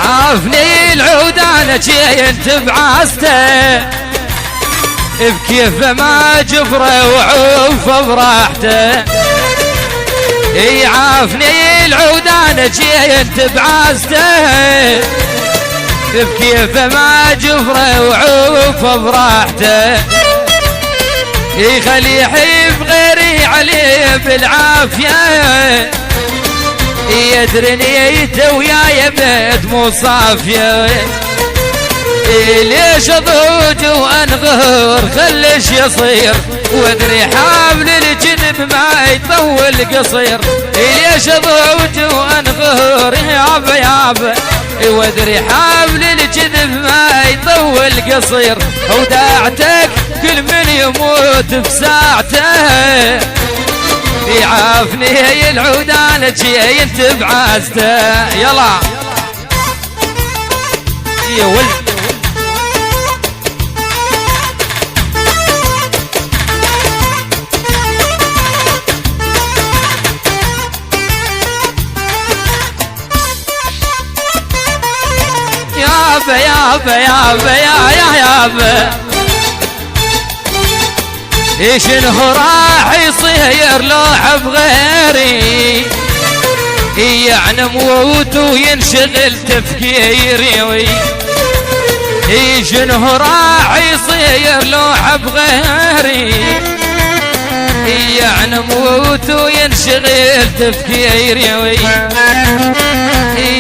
عافني العودان جيت بعاسته بكيف ما جبره وعوف براحته يعافني العودان جيت بعاسته بكيف ما جبره وعوف براحته يخلي يحب غيري عليه بالعافيه يدرني توياي بيت مو صافيه ليش اضوج وانغر خليش يصير وادري حامل الجذب ما يطول قصير ليش اضوج وانغر يابا يابا وادري حامل الجذب ما يطول قصير وداعتك كل من يموت بساعته يعافني العودان جيت بعاسته يلا يا ولد يابا يابا يابا يا يابا شنو راح يصير لو حب غيري يعني موت وينشغل تفكيري شنو راح يصير لو حب غيري يعني موت وينشغل تفكيري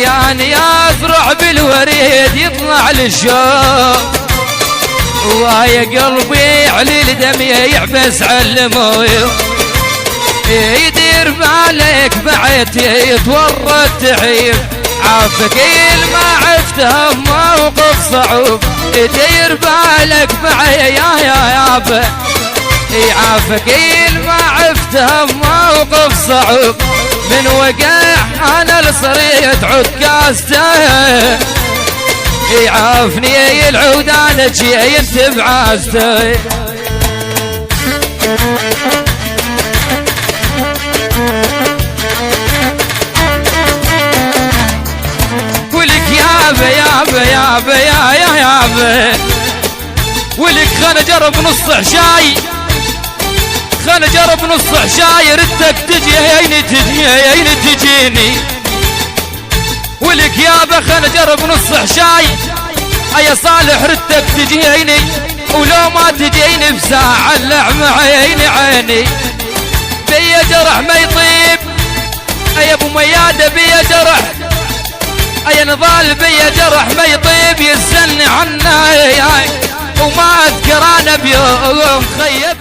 يعني يزرع بالوريد يطلع للشوق ويا قلبي علي الدم يعبس علموي يدير بالك بعد يتورط تعيب عافك ما عفته موقف صعوب يدير بالك بعد يا يابا عافك ما عفته موقف صعوب من وقع انا لصريت عكاسته يعافني العودان جيت بعاسته ولك يابا يابا يابا يا يابا ولك خلنا نجرب نص عشاي خلنا نجرب نص عشاي ردك تجيني ولك يابا خلنا نجرب نص عشاي يا صالح ردك تجيني ولو ما تجيني بساعة اللعمة عيني بيا جرح ما يطيب يا ابو ميادة بيا جرح يا نضال بيا جرح ما يطيب يسن عنا وما اذكر انا بيوم خيب